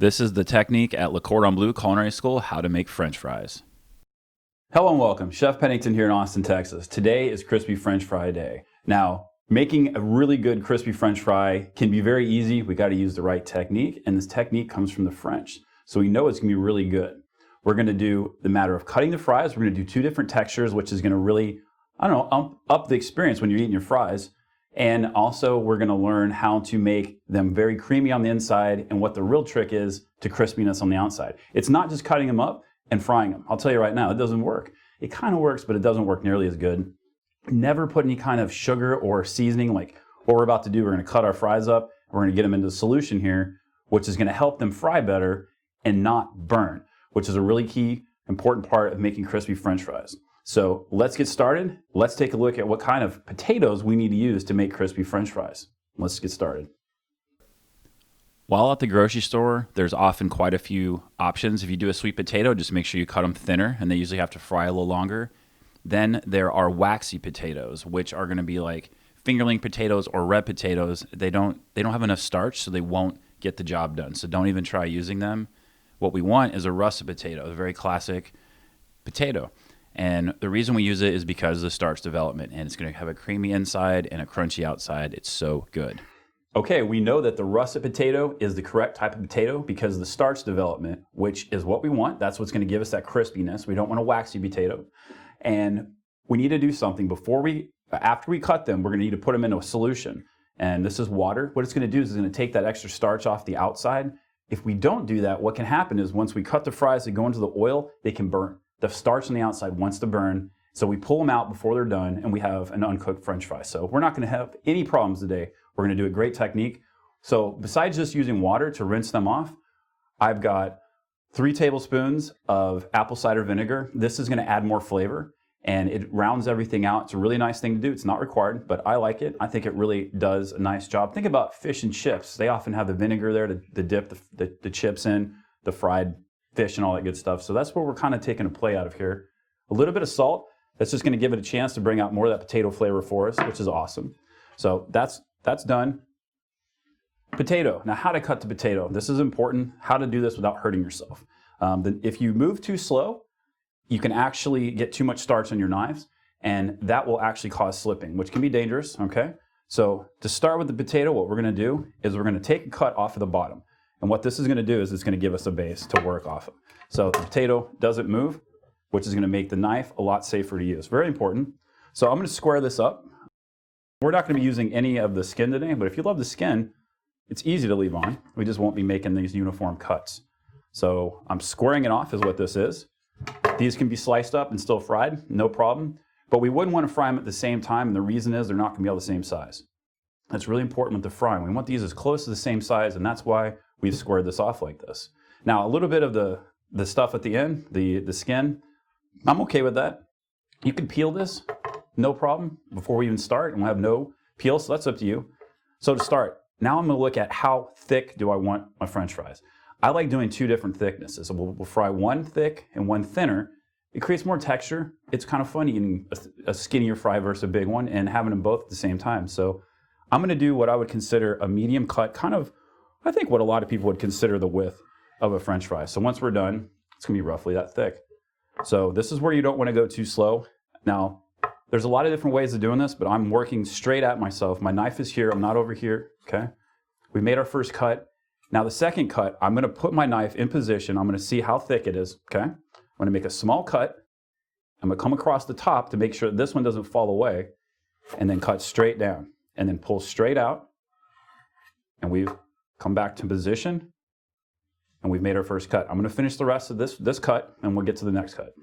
This is the technique at Le Cordon Bleu Culinary School, how to make French fries. Hello and welcome. Chef Pennington here in Austin, Texas. Today is Crispy French Fry Day. Now, making a really good crispy French fry can be very easy. We got to use the right technique, and this technique comes from the French. So we know it's going to be really good. We're going to do the matter of cutting the fries. We're going to do two different textures, which is going to really, up the experience when you're eating your fries. And also we're going to learn how to make them very creamy on the inside and what the real trick is to crispiness on the outside. It's not just cutting them up and frying them. I'll tell you right now, it doesn't work. It kind of works, but it doesn't work nearly as good. Never put any kind of sugar or seasoning like what we're about to do. We're going to cut our fries up. We're going to get them into the solution here, which is going to help them fry better and not burn, which is a really key, important part of making crispy French fries. So let's get started. Let's take a look at what kind of potatoes we need to use to make crispy French fries. Let's get started. While at the grocery store, there's often quite a few options. If you do a sweet potato, just make sure you cut them thinner, and they usually have to fry a little longer. Then there are waxy potatoes, which are going to be like fingerling potatoes or red potatoes. They don't have enough starch, so they won't get the job done. So don't even try using them. What we want is a russet potato, a very classic potato. And the reason we use it is because of the starch development, and it's going to have a creamy inside and a crunchy outside. It's so good. Okay, we know that the russet potato is the correct type of potato because of the starch development, which is what we want. That's what's going to give us that crispiness. We don't want a waxy potato. And we need to do something after we cut them, we're going to need to put them into a solution. And this is water. What it's going to do is it's going to take that extra starch off the outside. If we don't do that, what can happen is once we cut the fries that go into the oil, they can burn. The starch on the outside wants to burn, so we pull them out before they're done, and we have an uncooked French fry. So we're not going to have any problems today. We're going to do a great technique. So besides just using water to rinse them off, I've got 3 tablespoons of apple cider vinegar. This is going to add more flavor, and it rounds everything out. It's a really nice thing to do. It's not required, but I like it. I think it really does a nice job. Think about fish and chips. They often have the vinegar there to dip the chips in, the fried fish and all that good stuff. So that's what we're kind of taking a play out of here. A little bit of salt. That's just going to give it a chance to bring out more of that potato flavor for us, which is awesome. So that's done. Potato. Now, how to cut the potato. This is important. How to do this without hurting yourself. If you move too slow, you can actually get too much starch on your knives, and that will actually cause slipping, which can be dangerous. Okay. So to start with the potato, what we're going to do is we're going to take a cut off of the bottom. And what this is going to do is it's going to give us a base to work off of. So the potato doesn't move, which is going to make the knife a lot safer to use. Very important. So I'm going to square this up. We're not going to be using any of the skin today, but if you love the skin, it's easy to leave on. We just won't be making these uniform cuts. So I'm squaring it off is what this is. These can be sliced up and still fried, no problem. But we wouldn't want to fry them at the same time, and the reason is they're not going to be all the same size. That's really important with the frying. We want these as close to the same size, and that's why we've squared this off like this. Now, a little bit of the stuff at the end, the skin, I'm okay with that. You can peel this, no problem, before we even start, and we'll have no peel, so that's up to you. So to start, now I'm going to look at how thick do I want my French fries. I like doing 2 different thicknesses. So we'll fry one thick and one thinner. It creates more texture. It's kind of fun eating a skinnier fry versus a big one and having them both at the same time. So I'm going to do what I would consider a medium cut, kind of, I think what a lot of people would consider the width of a French fry. So once we're done, it's going to be roughly that thick. So this is where you don't want to go too slow. Now, there's a lot of different ways of doing this, but I'm working straight at myself. My knife is here. I'm not over here. Okay. We made our first cut. Now the second cut, I'm going to put my knife in position. I'm going to see how thick it is. Okay. I'm going to make a small cut. I'm going to come across the top to make sure that this one doesn't fall away, and then cut straight down and then pull straight out. And we've come back to position, and we've made our first cut. I'm going to finish the rest of this cut, and we'll get to the next cut.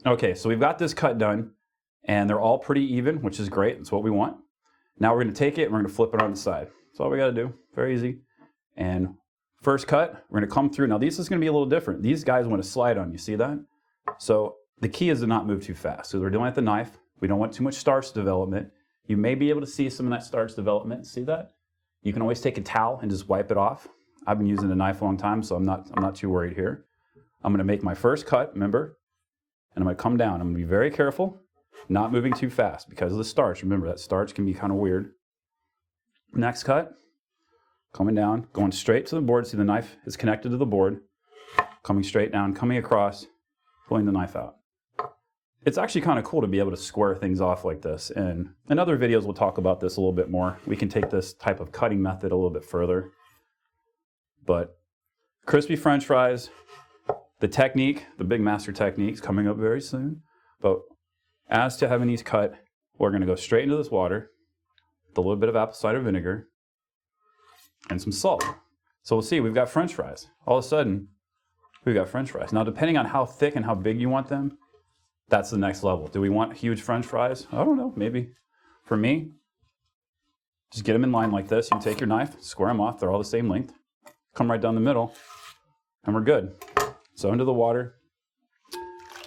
Okay, so we've got this cut done, and they're all pretty even, which is great. That's what we want. Now we're going to take it, and we're going to flip it on its side. That's all we got to do. Very easy. And first cut, we're going to come through. Now this is going to be a little different. These guys want to slide on. You see that? So the key is to not move too fast. So we're doing it with the knife. We don't want too much starch development. You may be able to see some of that starch development. See that? You can always take a towel and just wipe it off. I've been using a knife a long time, so I'm not too worried here. I'm going to make my first cut, remember? And I'm going to come down. I'm going to be very careful. Not moving too fast because of the starch. Remember, that starch can be kind of weird. Next cut, coming down, going straight to the board. See, the knife is connected to the board. Coming straight down, coming across, pulling the knife out. It's actually kind of cool to be able to square things off like this. And in other videos, we'll talk about this a little bit more. We can take this type of cutting method a little bit further. But crispy French fries, the technique, the big master technique is coming up very soon. But as to having these cut, we're going to go straight into this water with a little bit of apple cider vinegar and some salt. So we'll see, we've got French fries. All of a sudden, we've got French fries. Now, depending on how thick and how big you want them, that's the next level. Do we want huge French fries? I don't know, maybe. For me, just get them in line like this. You can take your knife, square them off. They're all the same length. Come right down the middle, and we're good. So into the water.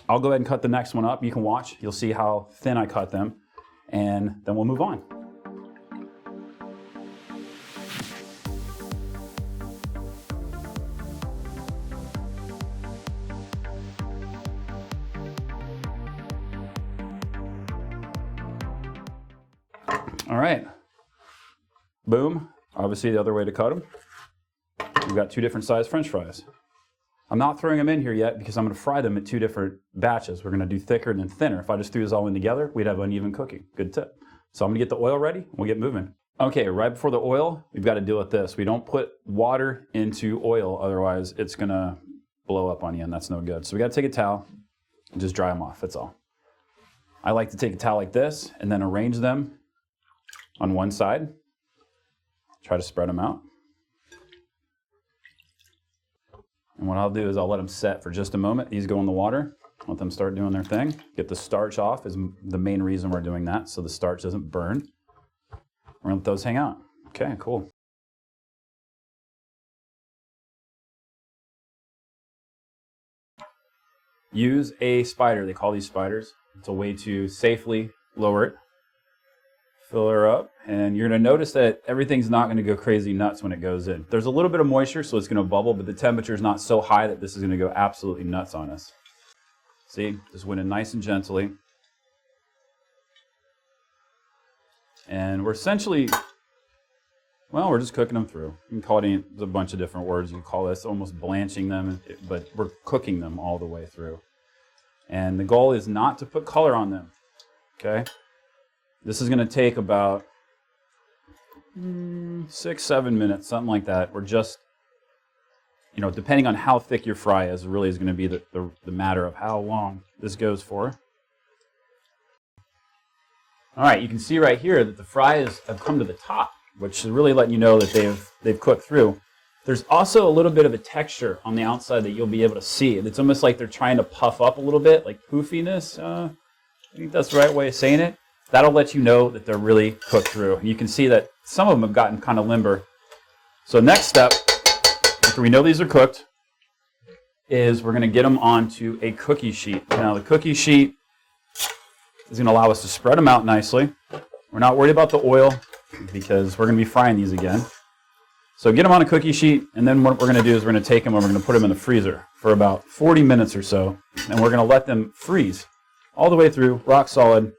I'll go ahead and cut the next one up. You can watch. You'll see how thin I cut them, and then we'll move on. All right, boom. Obviously the other way to cut them. We've got two different size French fries. I'm not throwing them in here yet because I'm gonna fry them at two different batches. We're gonna do thicker and then thinner. If I just threw this all in together, we'd have uneven cooking. Good tip. So I'm gonna get the oil ready, we'll get moving. Okay, right before the oil, we've got to deal with this. We don't put water into oil, otherwise it's gonna blow up on you and that's no good. So we gotta take a towel and just dry them off, that's all. I like to take a towel like this and then arrange them on one side. Try to spread them out. And what I'll do is I'll let them set for just a moment. These go in the water, let them start doing their thing. Get the starch off is the main reason we're doing that, so the starch doesn't burn. We're gonna let those hang out. Okay, cool. Use a spider, they call these spiders. It's a way to safely lower it. Fill her up, and you're going to notice that everything's not going to go crazy nuts when it goes in. There's a little bit of moisture, so it's going to bubble, but the temperature is not so high that this is going to go absolutely nuts on us. See, just went in nice and gently. And we're essentially, well, we're just cooking them through. You can call it a bunch of different words. You can call this almost blanching them, but we're cooking them all the way through. And the goal is not to put color on them, okay? This is going to take about 6-7 minutes, something like that. We're just, you know, depending on how thick your fry is, really is going to be the matter of how long this goes for. All right, you can see right here that the fries have come to the top, which is really letting you know that they've cooked through. There's also a little bit of a texture on the outside that you'll be able to see. It's almost like they're trying to puff up a little bit, like poofiness. I think that's the right way of saying it. That'll let you know that they're really cooked through. And you can see that some of them have gotten kind of limber. So next step, after we know these are cooked, is we're going to get them onto a cookie sheet. Now the cookie sheet is going to allow us to spread them out nicely. We're not worried about the oil because we're going to be frying these again. So get them on a cookie sheet, and then what we're going to do is we're going to take them and we're going to put them in the freezer for about 40 minutes or so. And we're going to let them freeze all the way through, rock solid.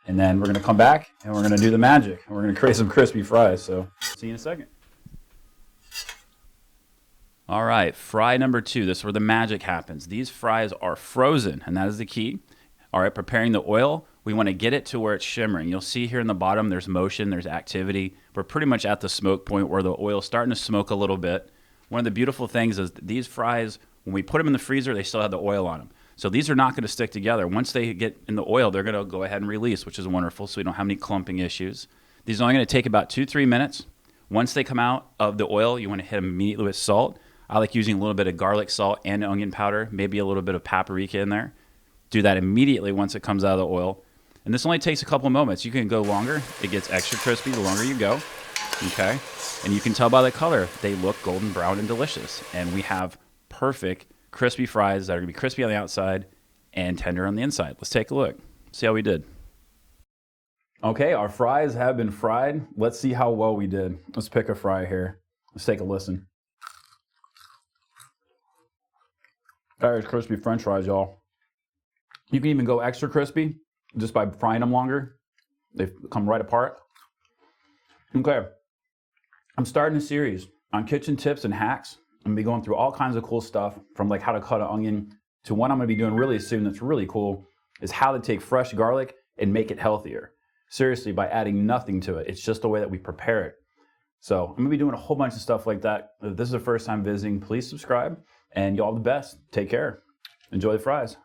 And then we're going to come back and we're going to do the magic. We're going to create some crispy fries. So see you in a second. All right, fry number 2. This is where the magic happens. These fries are frozen, and that is the key. All right, preparing the oil. We want to get it to where it's shimmering. You'll see here in the bottom there's motion, there's activity. We're pretty much at the smoke point where the oil's starting to smoke a little bit. One of the beautiful things is that these fries, when we put them in the freezer, they still have the oil on them. So these are not going to stick together. Once they get in the oil, they're going to go ahead and release, which is wonderful, so we don't have any clumping issues. These are only going to take about 2-3 minutes. Once they come out of the oil, you want to hit them immediately with salt. I like using a little bit of garlic salt and onion powder, maybe a little bit of paprika in there. Do that immediately once it comes out of the oil. And this only takes a couple of moments. You can go longer. It gets extra crispy the longer you go. Okay? And you can tell by the color, they look golden brown and delicious. And we have perfect crispy fries that are going to be crispy on the outside and tender on the inside. Let's take a look. See how we did. Okay, our fries have been fried. Let's see how well we did. Let's pick a fry here. Let's take a listen. That is crispy French fries, y'all. You can even go extra crispy just by frying them longer. They come right apart. Okay, I'm starting a series on kitchen tips and hacks. I'm gonna be going through all kinds of cool stuff, from like how to cut an onion to one I'm gonna be doing really soon that's really cool is how to take fresh garlic and make it healthier. Seriously, by adding nothing to it. It's just the way that we prepare it. So I'm gonna be doing a whole bunch of stuff like that. If this is the first time visiting, please subscribe, and y'all the best. Take care. Enjoy the fries.